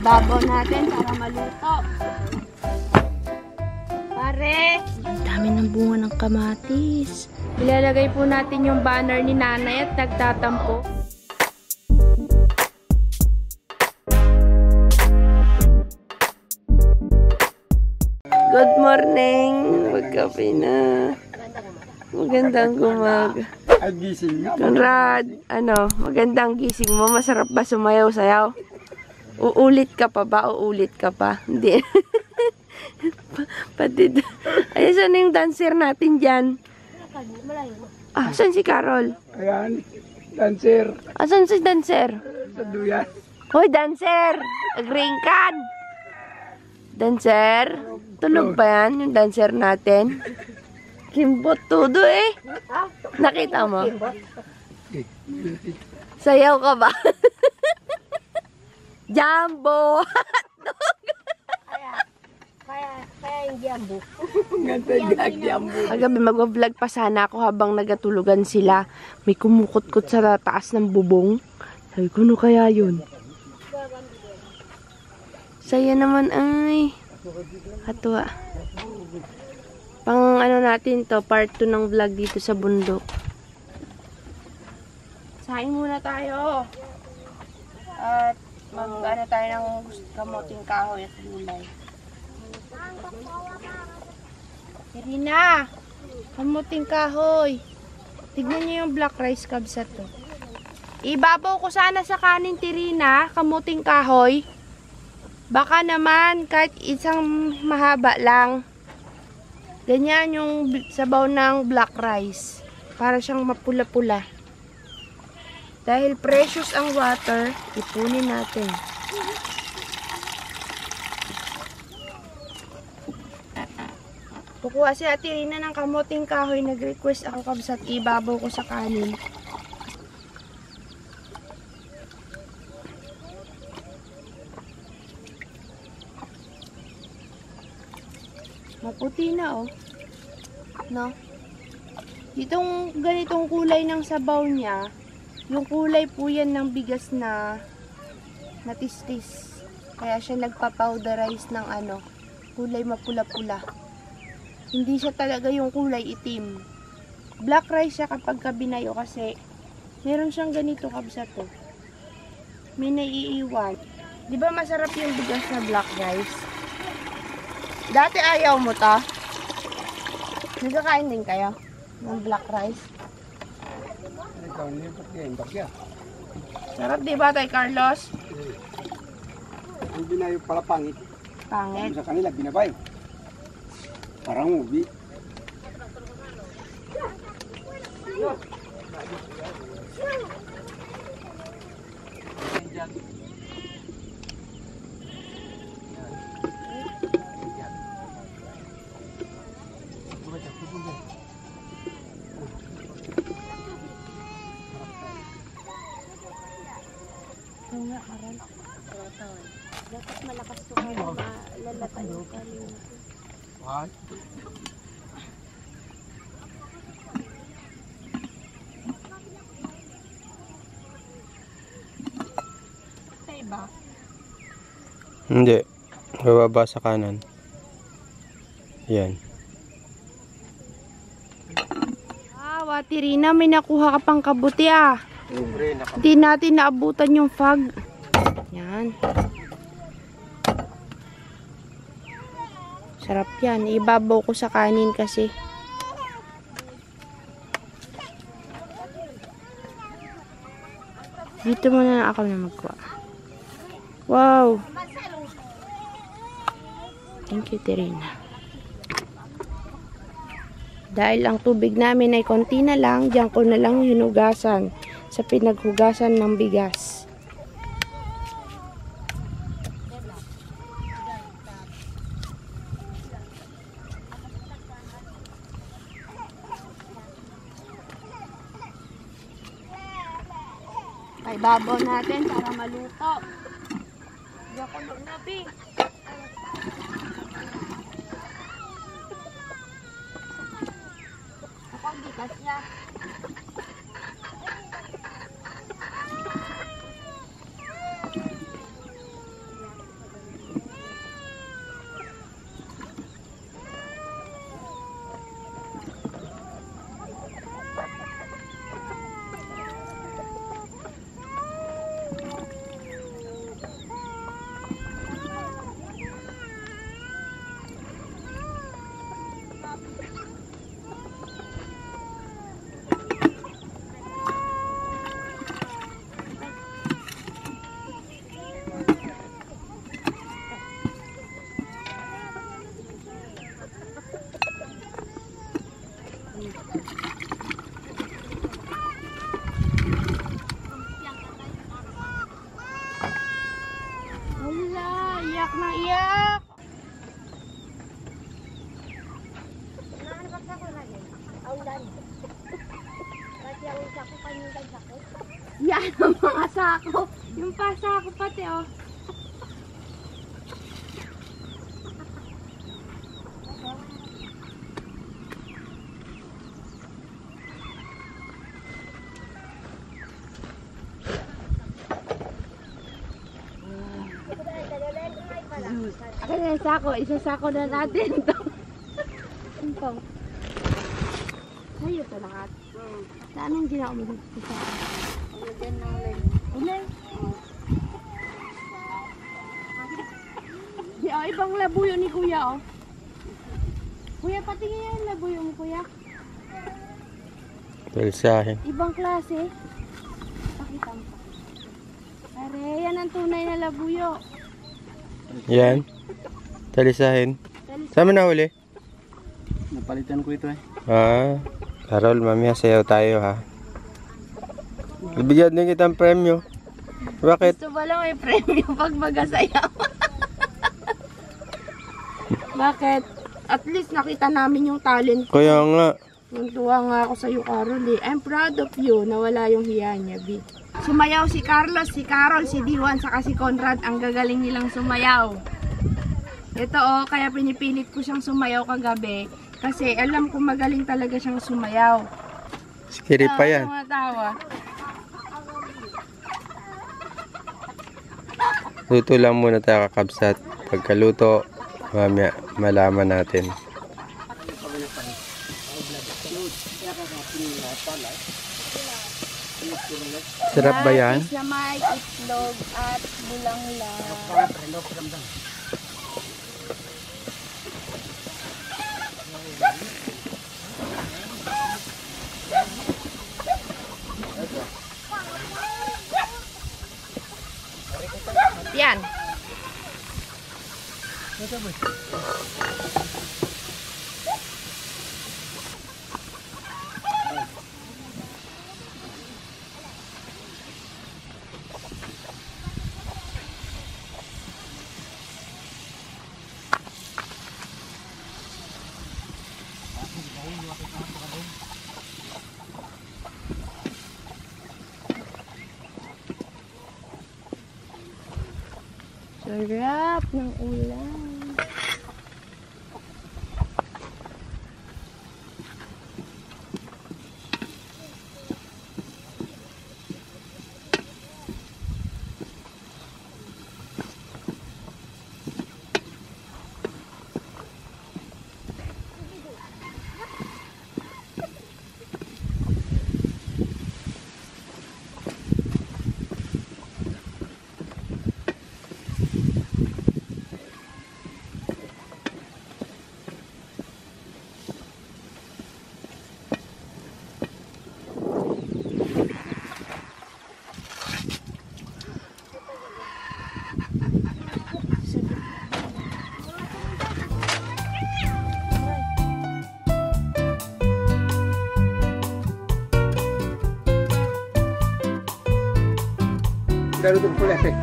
Ibabaw natin para maluto. Pare, ang dami ng bunga ng kamatis. Ilalagay po natin yung banner ni nanay at nagtatampo. Good morning! Magkape na. Magandang umaga. Ay, gising nga. Conrad, magandang gising mo. Masarap ba sumayaw-sayaw? Uulit ka pa ba? Uulit ka pa? Hindi. Ayun, saan yung dancer natin dyan? Ah, saan si Carol? Ayan, dancer. Asan si dancer? Sa duyan. Hoy, dancer! Agring kan! Dancer? Tulog pa yan, yung dancer natin? Kimbot todo eh. Nakita mo? Sayaw ka ba? Jumbo! Kaya yung jambo. Agabi mag-vlog pa sana ako habang nagatulugan sila. May kumukot-kot sa taas ng bubong. Sabi ko, no kaya yun? Saya naman ay. Katwa. Pang natin to, part 2 ng vlog dito sa bundok. Sain muna tayo. At tayo ng kamuting kahoy at gulay. Irina, kamuting kahoy. Tignan niyo yung black rice kabsa to. Ibabaw ko sana sa kanin, Tirina, kamuting kahoy. Baka naman kahit isang mahaba lang. Ganyan yung sabaw ng black rice. Para siyang mapula-pula. Dahil precious ang water, ipunin natin. Kukuha si Ate Rina ng kamuting kahoy. Nag-request ako kabsat ibabaw ko sa kanin. Maputi na oh. No? Itong ganitong kulay ng sabaw niya, yung kulay po yan ng bigas na natistis. Kaya siya nagpa-powderize ng kulay mapula-pula. Hindi siya talaga yung kulay itim. Black rice siya kapag binayo kasi meron siyang ganito kabsa to. May naiiwan. Di ba masarap yung bigas na black rice? Dati ayaw mo to? Nagkakain din kayo ng black rice? Ikaw niya, pagkain bakya. Sarap di ba tay Carlos? Ang binayo pala pangit. Pangit. Sa kanila, binabay. Parang movie. Dapat malakas to kaya malalatan yung kanin. Ay. Sa iba? Hindi. Bababa sa kanan. Yan. Ate Rina, may nakuha ka pang kabuti ah. Hindi natin naabutan yung fog. Yan. Sarap yan. Ibabaw ko sa kanin kasi. Dito muna ako na magkuha. Wow! Thank you, Tirina. Dahil ang tubig namin ay konti na lang, diyan ko na lang hinugasan sa pinaghugasan ng bigas. Ay, babaw natin para maluto. Diyan ko doon na, Pi. Ako, bigas niya. Wala, iyak na iyak. Yan ang mga sako. Yung pasako pati oh. Akin na yung sako. Isasako na natin ito. Ito. Sa'yo ito lahat. Saan ang ginawa mo dito sa akin? Lagyan ng leg. Ulay. Di, oh, ibang labuyo ni kuya, oh. Kuya, patingin yan yung labuyo mo, kuya. Talisahin. Ibang klase. Pakita mo. Pare, yan ang tunay na labuyo. Yan. Talisahin. Saan mo nahuli? Napalitan ko ito eh. Ah, Carol, mamaya sayaw tayo ha. Bibigyan din kitang premyo. Bakit? Gusto ba lang may premyo pag magasayaw? Bakit? At least nakita namin yung talent ko. Kaya nga. Tuntua nga ako sa'yo, Carol eh. I'm proud of you na wala yung hiya niya, B. Sumayaw si Carlos, si Carol, si Diwan, saka si Conrad. Ang gagaling nilang sumayaw. Ito oh, kaya pinipilit ko siyang sumayaw kagabi. Kasi alam ko magaling talaga siyang sumayaw. Skiri pa yan. Tumatawa. Luto lang muna tayo kakabsat. Pagkaluto, mamaya malaman natin. Sarap ba yan? Is na may itlog at bulanglang. Yan. Sarap ng ulam. Pero ito pula eh.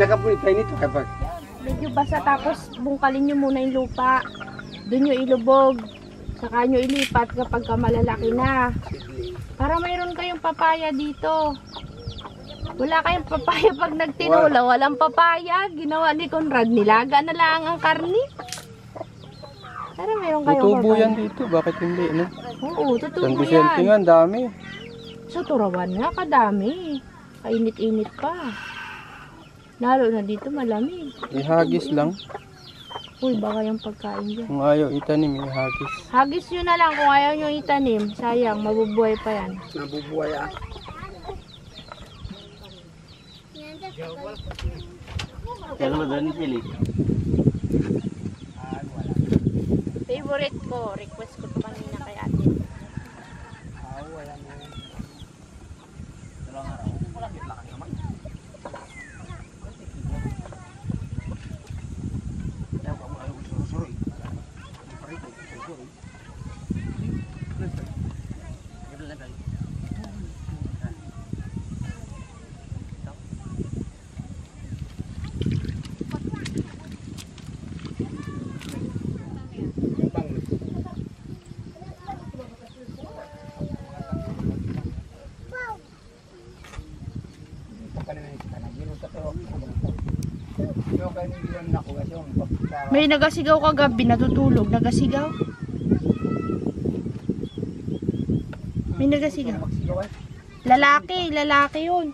Nakapunit tayo nito kapag. Medyo basa tapos bungkalin nyo muna yung lupa. Doon nyo ilubog. Saka nyo ilipat kapag malalaki na. Para mayroon kayong papaya dito. Wala kayong papaya pag nagtinula. Walang papaya. Ginawa ni Conrad. Nilaga na lang ang karni. Para mayroon kayong Tutubo papaya. yan dito. Bakit hindi? No? Oo, tutubo San Vicente yan. nga, ang dami. Sa Turawan nga, kadami. Kainit-init pa. Lalo na dito malamig. Ihagis lang. Uy, baka yung pagkain dyan. Kung ayaw itanim, ihagis. Hagis nyo na lang kung ayaw nyo itanim. Sayang, mabubuhay pa yan. Nabubuhay ah. Favorite ko, request ko to kanina kay ate. May nagasigaw kagabi, natutulog. Nagasigaw? May nagasigaw. Lalaki yun.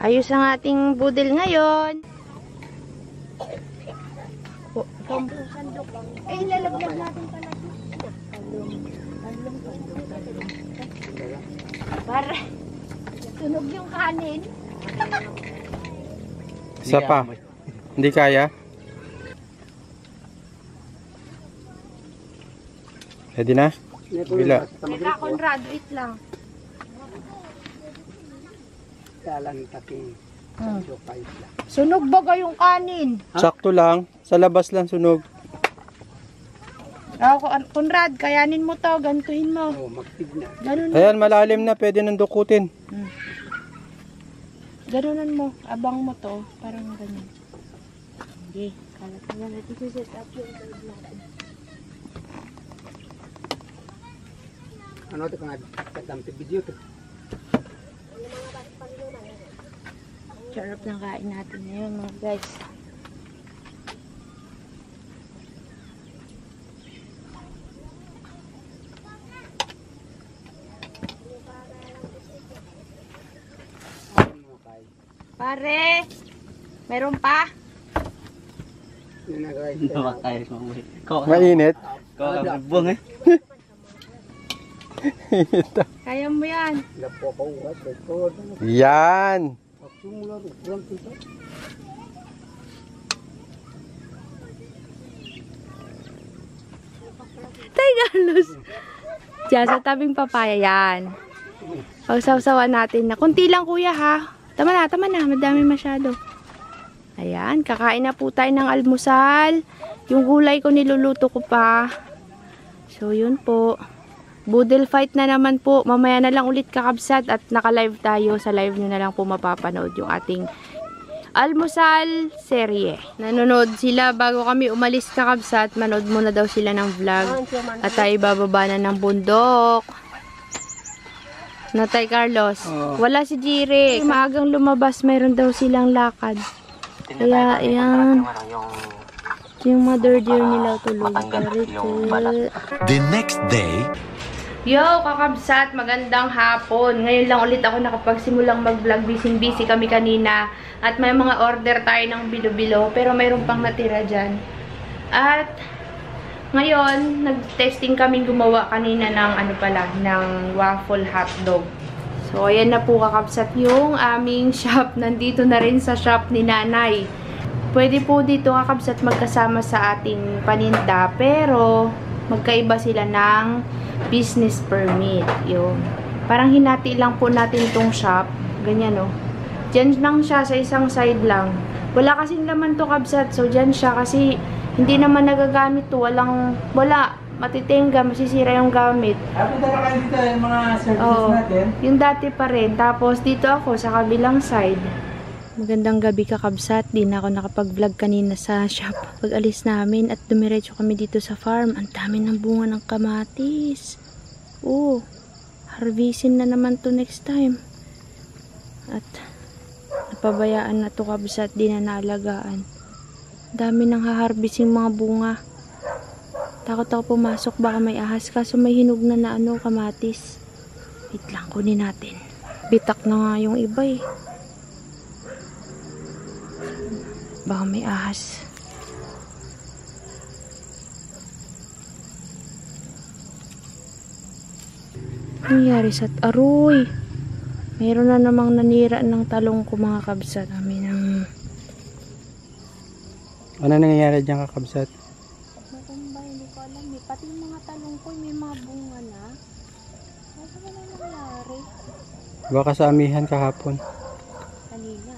Ayos ang ating budel ngayon. Eh, lalaglag natin pala. Para tunog yung kanin. Isa pa. Hindi kaya? Ready na? Bila. Teka, Conrad, wait lang. Sunog baga yung kanin. Sakto lang. Sa labas lang sunog. Conrad, kayanin mo to, gantuhin mo. Ganun. Ayan, malalim na. Pwede nang dukutin. Ganunan mo, abang mo to, parang ganyan. Hindi, kalat mo yan. Natin set up yung bird natin. Ano ito kung nagtatampi video ito? Sarap ng kain natin ngayon mga guys. Pare, meron pa? Mainit. Kaya mo yan. Yan. Tay Carlos. Diyan sa tabing papaya yan. Pagsawsawan natin na. Kunti lang kuya ha. Tama na. Madami masyado. Ayan, kakain na po tayo ng almusal. Yung gulay ko niluluto ko pa. So, yun po. Budel fight na naman po. Mamaya na lang ulit kakabsat at naka-live tayo. Sa live nyo na lang po mapapanood yung ating almusal serye. Nanonood sila bago kami umalis kakabsat. Manood muna daw sila ng vlog. At tayo bababa na ng bundok. Natay Carlos. Wala si Jire. Maagang lumabas. Mayroon daw silang lakad. Kaya, ayan. Yung mother deer nila tulog. The next day, Yo, kakabsat, magandang hapon. Ngayon lang ulit ako nakapagsimulang mag-vlog. Busy kami kanina. At may mga order tayo ng bilo-bilo. Pero mayroon pang natira dyan. At ngayon, nag-testing kaming gumawa kanina ng ng waffle hotdog. So, ayan na po kakabsat yung aming shop. Nandito na rin sa shop ni Nanay. Pwede po dito kakabsat magkasama sa ating paninda. Pero, magkaiba sila ng business permit. Yun. Parang hinati lang po natin tong shop. Ganyan, no? Diyan lang siya sa isang side lang. Wala kasing laman to kabsat. So, diyan siya kasi hindi naman nagagamit to. Wala. Matitenga. Masisira yung gamit. Dala dito yung mga services natin. Yung dati pa rin. Tapos, dito ako sa kabilang side. Magandang gabi kakabsat. Di na ako nakapag-vlog kanina sa shop. Pag-alis namin at dumiretso kami dito sa farm. Ang dami ng bunga ng kamatis. Oh, harvestin na naman to next time. At napabayaan na to kabsat. Di na naalagaan. Dami nang haharvesting mga bunga. Takot ako pumasok. Baka may ahas. Kaso may hinog na kamatis. Wait lang, kunin natin. Bitak na nga yung iba eh. Baka may ahas. Nangyari sa aroy. Mayroon na namang nanira ng talong ko mga kabsat namin ng... Ano nangyayari dyan kakabsat? Matumba, hindi ko alam eh. Pati yung mga talong ko may mga bunga na. Ano ba na nangyari? Baka sa amihan kahapon. Kanina.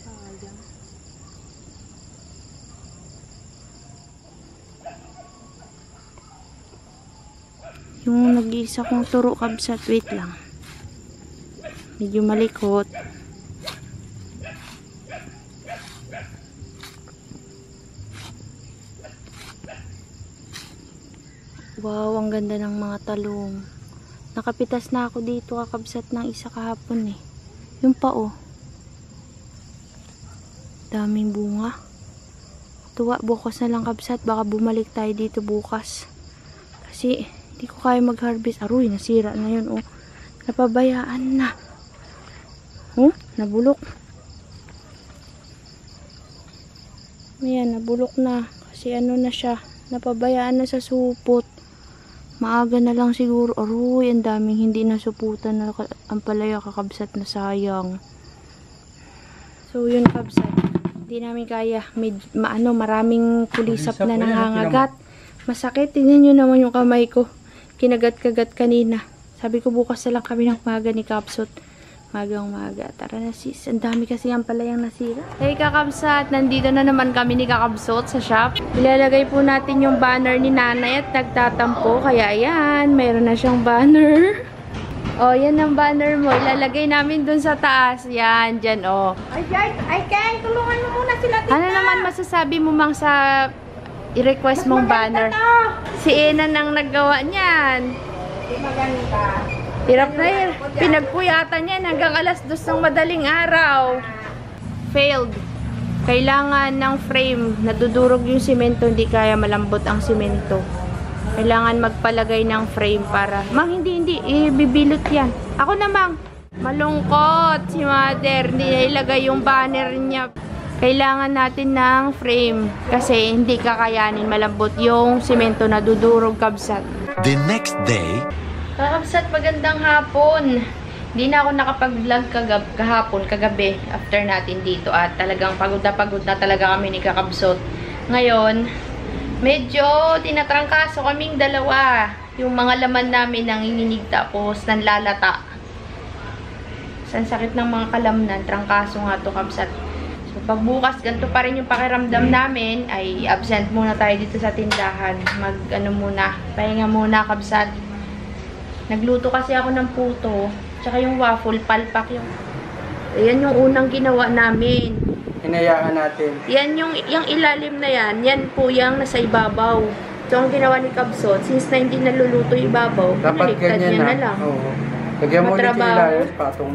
Sayang. Yung nag-iisa kong turo kabsat, wait lang. Medyo malikot. Wow, ang ganda ng mga talong. Nakapitas na ako dito kakabsat ng isa kahapon eh. Yung pa oh. Daming bunga. Tuwa, bukas na lang kabsat. Baka bumalik tayo dito bukas. Kasi hindi ko kaya mag-harvest. Aroy, nasira na yun oh. Napabayaan na. Oh, nabulok. Ayan, nabulok na. Kasi ano na siya. Napabayaan na sa supot. Maaga na lang siguro. Aroy, ang daming hindi nasuputan na ang palaya kakabsat na sayang. So, yun kabsat. Hindi namin kaya. Maraming kulisap na nangangagat. Masakit. Tingnan nyo naman yung kamay ko. Kinagat-kagat kanina. Sabi ko bukas na lang kami ng maga ni Kapsot. Magang-maga. Tara na sis. Ang dami kasi ang palayang nasira. Hey kakabsat, nandito na naman kami ni Kakabsot sa shop. Ilalagay po natin yung banner ni nanay at nagtatampo. Kaya ayan, mayroon na siyang banner. Oh, yan ang banner mo. Ilalagay namin dun sa taas. Yan, dyan oh. Ay, Ken, tulungan mo muna sila dito. Ano naman masasabi mo mang sa i-request mong banner? Si Ena nang naggawa niyan. Maganda. Hirap na yun. Pinagpuyatan yan hanggang alas 2 ng madaling araw. Failed. Kailangan ng frame. Nadudurog yung simento. Hindi kaya malambot ang simento. Kailangan magpalagay ng frame para... Mang, hindi. Ibibilot yan. Ako na, Mang. Malungkot si Mother. Hindi na ilagay yung banner niya. Kailangan natin ng frame. Kasi hindi kakayanin malambot yung simento. Nadudurog kabsat. The next day, Kakabsat, magandang hapon. Hindi na ako nakapag-vlog kagabi after natin dito at talagang pagod na talaga kami ni Kakabsot. Ngayon, medyo tinatrangkaso kaming dalawa. Yung mga laman namin nanginginig tapos nanlalata. San sakit ng mga kalamnan, trangkaso nga to Kabsat. So pagbukas, ganito pa rin yung pakiramdam namin ay absent muna tayo dito sa tindahan. Pahinga muna Kabsat. Nagluto kasi ako ng puto, tsaka yung waffle, palpak yung... Ayan yung unang ginawa namin. Hinayaan natin. Yan yung ilalim na yan po yung nasa ibabaw. So, ang ginawa ni Kabsot, since na hindi naluluto ibabaw, Dapat baliktad ganyan niya na lang. Oo. Lagyan mo ulit yung Matrabaho. ilalim, patong.